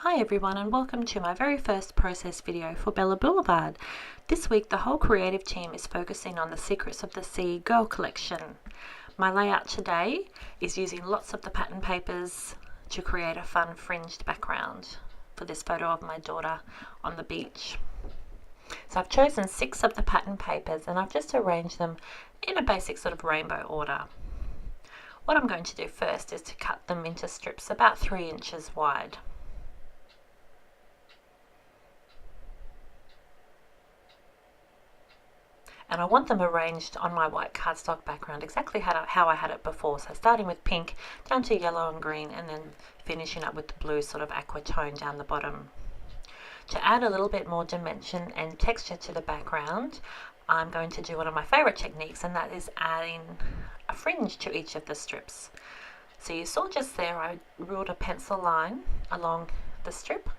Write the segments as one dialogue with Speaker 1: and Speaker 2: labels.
Speaker 1: Hi everyone and welcome to my very first process video for Blvd. This week the whole creative team is focusing on the Secrets of the Sea Girl collection. My layout today is using lots of the pattern papers to create a fun fringed background for this photo of my daughter on the beach. So I've chosen 6 of the pattern papers and I've just arranged them in a basic sort of rainbow order. What I'm going to do first is to cut them into strips about 3 inches wide. And I want them arranged on my white cardstock background exactly how I had it before. So starting with pink down to yellow and green and then finishing up with the blue sort of aqua tone down the bottom. To add a little bit more dimension and texture to the background, I'm going to do one of my favorite techniques, and that is adding a fringe to each of the strips. So you saw just there I ruled a pencil line along the strip.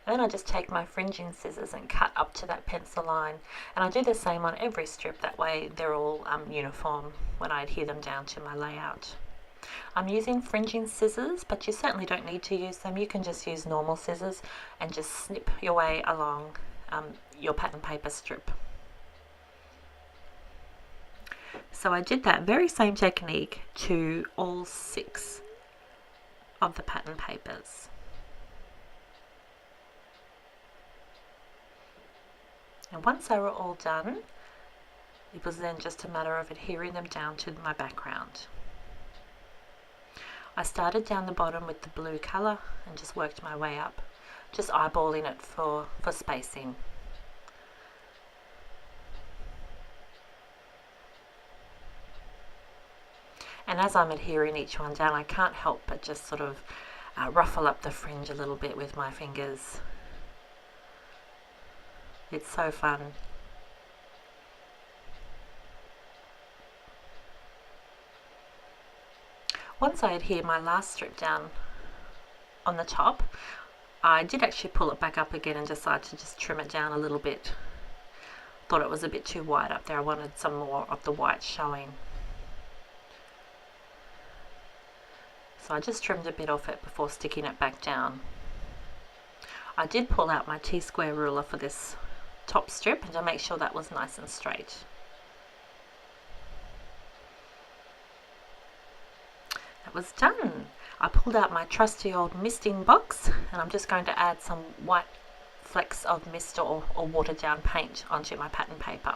Speaker 1: And then I just take my fringing scissors and cut up to that pencil line, and I do the same on every strip, that way they're all uniform when I adhere them down to my layout. I'm using fringing scissors, but you certainly don't need to use them. You can just use normal scissors and just snip your way along your pattern paper strip. So I did that very same technique to all 6 of the pattern papers. And once they were all done, it was then just a matter of adhering them down to my background. I started down the bottom with the blue colour and just worked my way up, just eyeballing it for spacing. And as I'm adhering each one down, I can't help but just sort of ruffle up the fringe a little bit with my fingers. It's so fun. Once I adhere my last strip down on the top, I did actually pull it back up again and decide to just trim it down a little bit. Thought it was a bit too wide up there. I wanted some more of the white showing. So I just trimmed a bit off it before sticking it back down. I did pull out my T-square ruler for this top strip and to make sure that was nice and straight. That was done. I pulled out my trusty old misting box and I'm just going to add some white flecks of mist or watered down paint onto my pattern paper.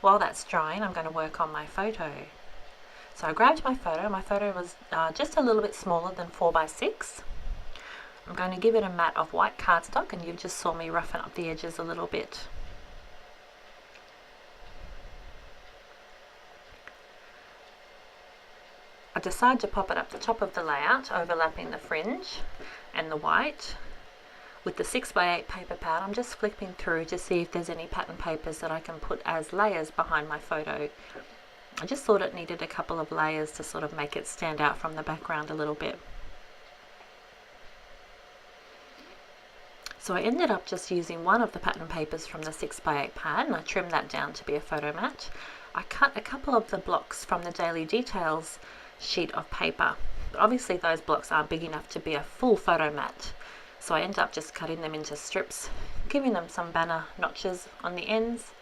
Speaker 1: While that's drying, I'm going to work on my photo. So I grabbed my photo. My photo was just a little bit smaller than 4x6. I'm going to give it a mat of white cardstock, and you just saw me roughen up the edges a little bit. I decided to pop it up the top of the layout, overlapping the fringe and the white. With the 6x8 paper pad, I'm just flipping through to see if there's any pattern papers that I can put as layers behind my photo. I just thought it needed a couple of layers to sort of make it stand out from the background a little bit. So I ended up just using one of the pattern papers from the 6x8 pad and I trimmed that down to be a photo mat. I cut a couple of the blocks from the Daily Details sheet of paper, but obviously those blocks aren't big enough to be a full photo mat. So I ended up just cutting them into strips, giving them some banner notches on the ends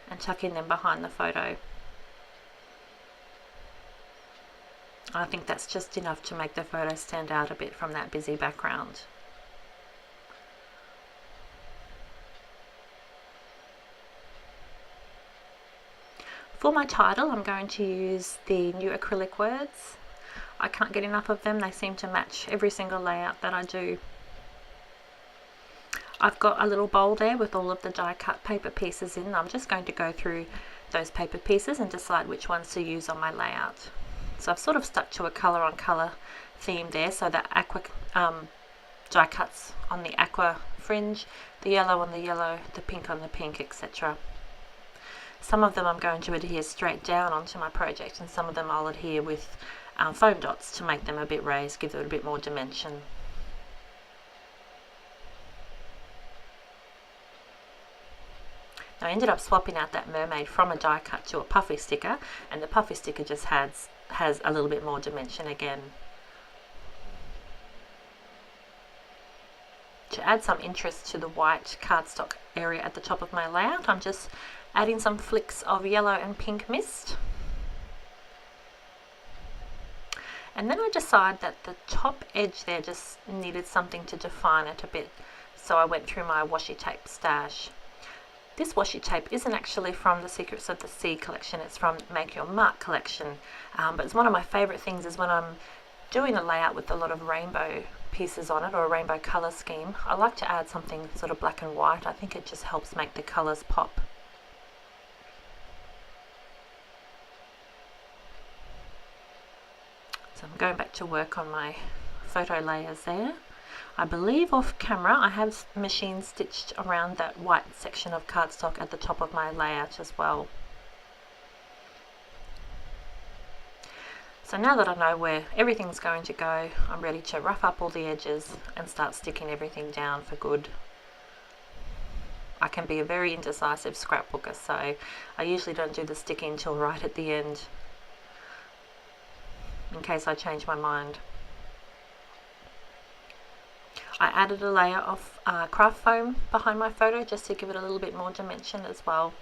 Speaker 1: and tucking them behind the photo. I think that's just enough to make the photo stand out a bit from that busy background. For my title, I'm going to use the new acrylic words. I can't get enough of them. They seem to match every single layout that I do. I've got a little bowl there with all of the die cut paper pieces in. I'm just going to go through those paper pieces and decide which ones to use on my layout. So I've sort of stuck to a colour on colour theme there. So the aqua die cuts on the aqua fringe, the yellow on the yellow, the pink on the pink, etc. Some of them I'm going to adhere straight down onto my project, and some of them I'll adhere with foam dots to make them a bit raised, give it a bit more dimension. Now I ended up swapping out that mermaid from a die cut to a puffy sticker, and the puffy sticker just has a little bit more dimension again. to add some interest to the white cardstock area at the top of my layout, I'm just adding some flicks of yellow and pink mist. And then I decided that the top edge there just needed something to define it a bit, so I went through my washi tape stash. This washi tape isn't actually from the Secrets of the Sea collection, it's from Make Your Mark collection, but it's one of my favourite things is when I'm doing a layout with a lot of rainbow pieces on it, or a rainbow colour scheme, I like to add something sort of black and white. I think it just helps make the colours pop. So I'm going back to work on my photo layers there. I believe off camera I have machine stitched around that white section of cardstock at the top of my layout as well. So now that I know where everything's going to go, I'm ready to rough up all the edges and start sticking everything down for good. I can be a very indecisive scrapbooker, so I usually don't do the sticking until right at the end, in case I change my mind. I added a layer of craft foam behind my photo just to give it a little bit more dimension as well.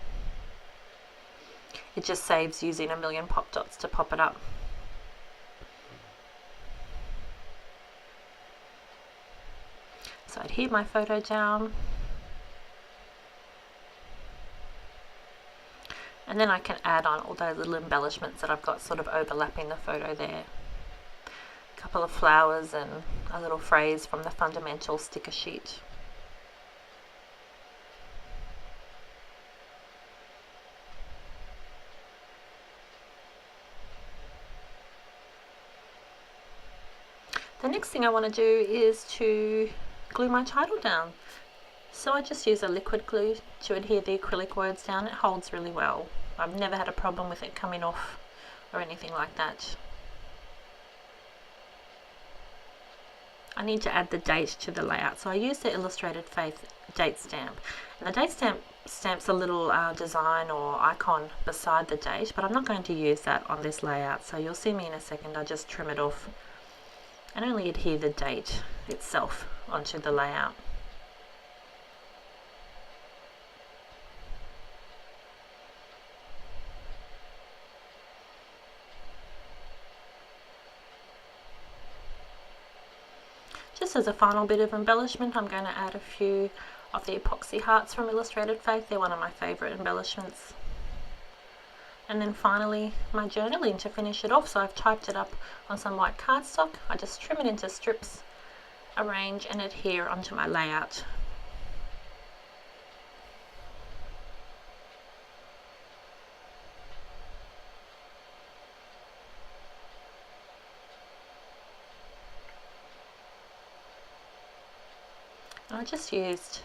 Speaker 1: It just saves using a million pop dots to pop it up. So I'd adhere my photo down, and then I can add on all those little embellishments that I've got sort of overlapping the photo there. A couple of flowers and a little phrase from the fundamental sticker sheet. The next thing I want to do is to glue my title down. So I just use a liquid glue to adhere the acrylic words down. It holds really well. I've never had a problem with it coming off or anything like that. I need to add the date to the layout, so I use the Illustrated Faith date stamp. And the date stamp stamps a little design or icon beside the date, but I'm not going to use that on this layout, so you'll see me in a second. I just trim it off and only adhere the date itself onto the layout. Just as a final bit of embellishment, I'm going to add a few of the epoxy hearts from Illustrated Faith. They're one of my favourite embellishments. And then finally my journaling to finish it off. So I've typed it up on some white cardstock. I just trim it into strips, arrange and adhere onto my layout. I just used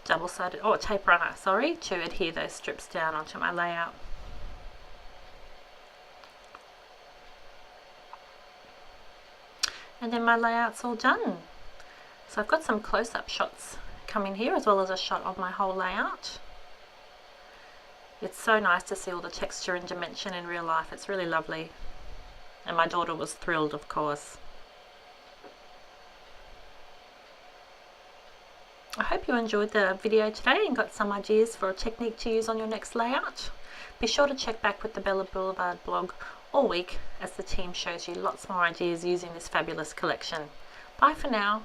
Speaker 1: double-sided, or tape runner, sorry, to adhere those strips down onto my layout. And then my layout's all done. So I've got some close-up shots coming here as well as a shot of my whole layout. It's so nice to see all the texture and dimension in real life. It's really lovely. And my daughter was thrilled, of course. I hope you enjoyed the video today and got some ideas for a technique to use on your next layout. Be sure to check back with the Blvd blog all week as the team shows you lots more ideas using this fabulous collection. Bye for now.